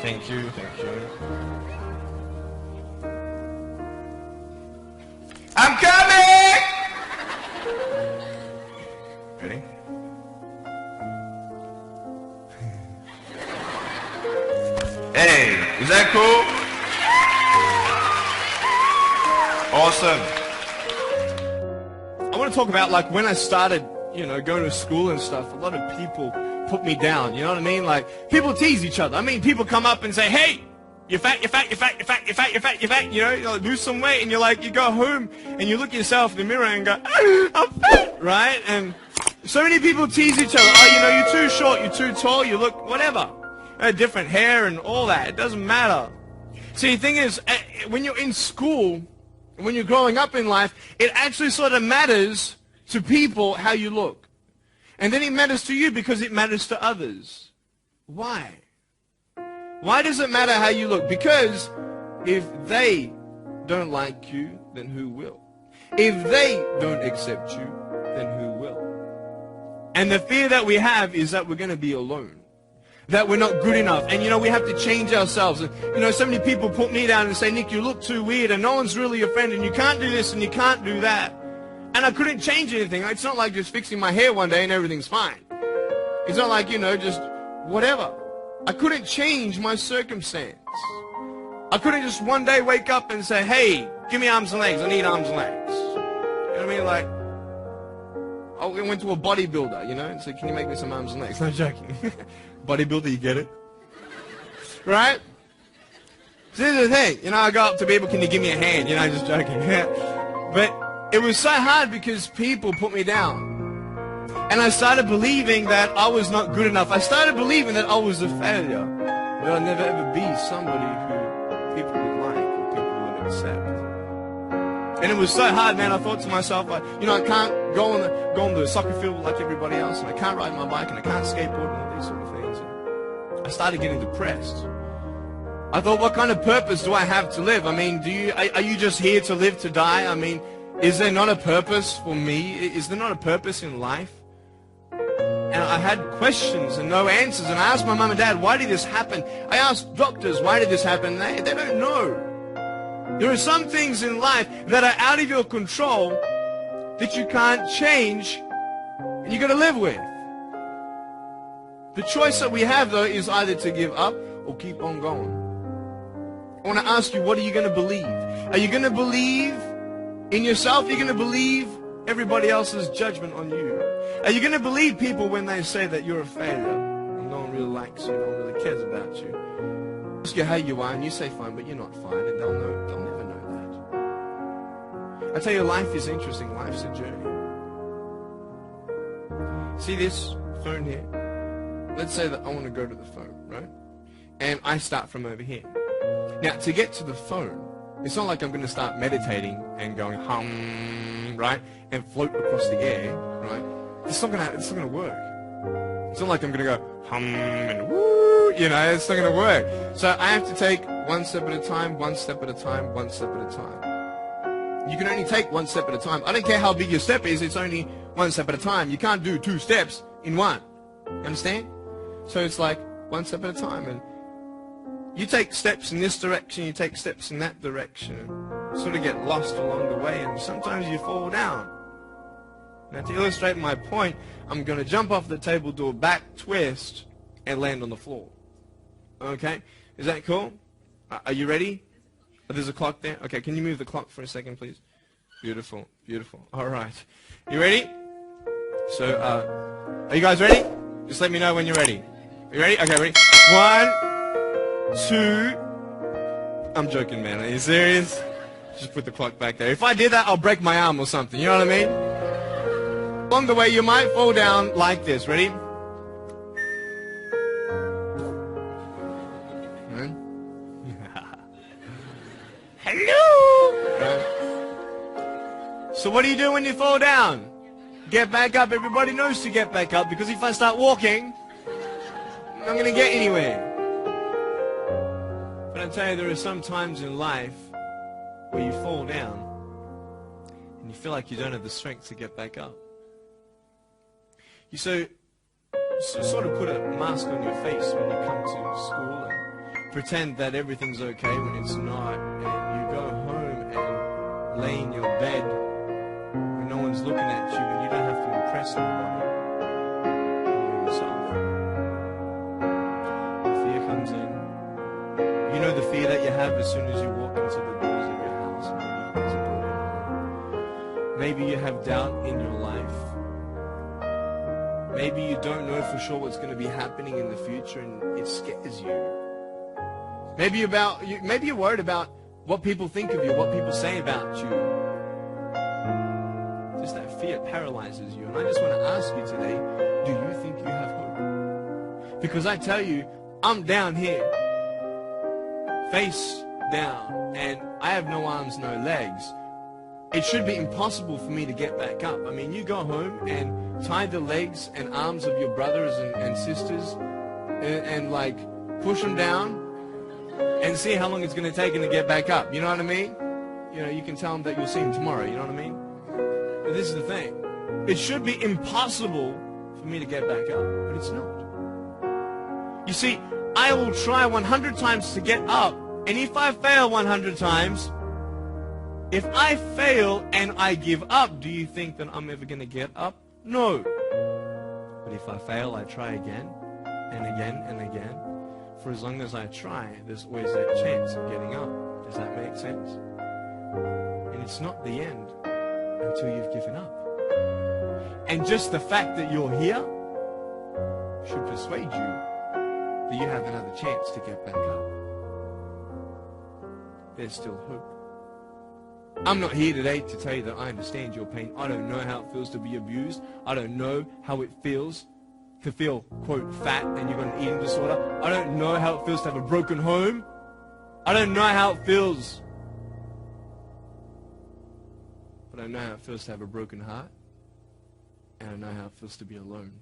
Thank you, thank you. I'm coming! Ready? Hey, is that cool? Awesome. I want to talk about like when I started, going to school and stuff, a lot of people put me down, you know what I mean? Like, people tease each other. I mean, people come up and say, hey, you're fat, you're fat, you're fat, you're fat, you're fat, you're fat, you're fat, you like, lose some weight, and you're like, you go home and you look at yourself in the mirror and go, I'm fat, right? And so many people tease each other. Oh, you're too short, you're too tall, you look, whatever. Different hair and all that. It doesn't matter. See, the thing is, when you're in school, when you're growing up in life, it actually sort of matters to people how you look. And then it matters to you because it matters to others. Why? Why does it matter how you look? Because if they don't like you, then who will? If they don't accept you, then who will? And the fear that we have is that we're going to be alone. That we're not good enough. And we have to change ourselves. And so many people put me down and say, Nick, you look too weird and no one's really your friend and you can't do this and you can't do that. And I couldn't change anything. It's not like just fixing my hair one day and everything's fine. It's not like, just whatever. I couldn't change my circumstance. I couldn't just one day wake up and say, hey, give me arms and legs. I need arms and legs. You know what I mean? Like, I went to a bodybuilder, and said, can you make me some arms and legs? No joking. Bodybuilder, you get it? Right? So here's the thing. I go up to people, can you give me a hand? Just joking. But it was so hard because people put me down. And I started believing that I was not good enough. I started believing that I was a failure. That I'll never ever be somebody who people would like or people would accept. And it was so hard, man. I thought to myself, I can't go on the soccer field like everybody else, and I can't ride my bike, and I can't skateboard, and all these sort of things. And I started getting depressed. I thought, what kind of purpose do I have to live? I mean, are you just here to live to die? I mean, is there not a purpose for me? Is there not a purpose in life? And I had questions and no answers. And I asked my mum and dad, why did this happen? I asked doctors, why did this happen? They don't know. There are some things in life that are out of your control that you can't change and you got to live with. The choice that we have, though, is either to give up or keep on going. I want to ask you, what are you going to believe? Are you going to believe in yourself? Are you going to believe everybody else's judgment on you? Are you going to believe people when they say that you're a failure and no one really likes you, no one really cares about you? Ask you how you are and you say fine, but you're not fine, and they'll never know that. I tell you, life is interesting. Life's a journey. See this phone here? Let's say that I want to go to the phone, right? And I start from over here. Now, to get to the phone, it's not like I'm going to start meditating and going hum, right, and float across the air, right? It's not going to work. It's not like I'm going to go hum and woo, it's not going to work. So I have to take one step at a time, one step at a time, one step at a time. You can only take one step at a time. I don't care how big your step is, it's only one step at a time. You can't do 2 steps in one. You understand? So it's like one step at a time. And you take steps in this direction, you take steps in that direction, sort of get lost along the way, and sometimes you fall down. Now, to illustrate my point, I'm going to jump off the table, do a back twist, and land on the floor. Okay? Is that cool? Are you ready? Oh, there's a clock there? Okay, can you move the clock for a second, please? Beautiful, beautiful. All right. You ready? So, are you guys ready? Just let me know when you're ready. You ready? Okay, ready? 1, 2. I'm joking, man. Are you serious? Just put the clock back there. If I did that, I'll break my arm or something. You know what I mean? Along the way, you might fall down like this. Ready? Hello! So what do you do when you fall down? Get back up. Everybody knows to get back up, because if I start walking, I'm not going to get anywhere. But I tell you, there are some times in life where you fall down and you feel like you don't have the strength to get back up. You sort of put a mask on your face when you come to school and pretend that everything's okay when it's not, and you go home and lay in your bed when no one's looking at you, and you don't have to impress anybody. You're yourself. Fear comes in. You know the fear that you have as soon as you walk into the doors of your house. Maybe there's a broken home. Maybe you have doubt in your life. Maybe you don't know for sure what's going to be happening in the future, and it scares you. Maybe you're worried about what people think of you, what people say about you. Just that fear paralyzes you. And I just want to ask you today, do you think you have hope? Because I tell you, I'm down here, face down, and I have no arms, no legs. It should be impossible for me to get back up. I mean, you go home and tie the legs and arms of your brothers and sisters and like push them down and see how long it's going to take them to get back up. You know what I mean? You know, you can tell them that you'll see them tomorrow. You know what I mean? But this is the thing. It should be impossible for me to get back up, but it's not. You see, I will try 100 times to get up, and if I fail 100 times, if I fail and I give up, do you think that I'm ever going to get up? No. But if I fail, I try again and again and again. For as long as I try, there's always that chance of getting up. Does that make sense? And it's not the end until you've given up. And just the fact that you're here should persuade you that you have another chance to get back up. There's still hope. I'm not here today to tell you that I understand your pain. I don't know how it feels to be abused. I don't know how it feels to feel, quote, fat and you've got an eating disorder. I don't know how it feels to have a broken home. I don't know how it feels. But I know how it feels to have a broken heart. And I know how it feels to be alone.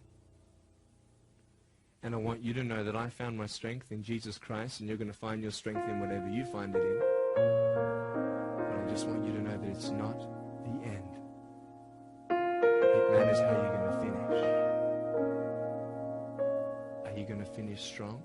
And I want you to know that I found my strength in Jesus Christ, and you're going to find your strength in whatever you find it in. I just want you to know that it's not the end. It matters how you're going to finish. Are you going to finish strong?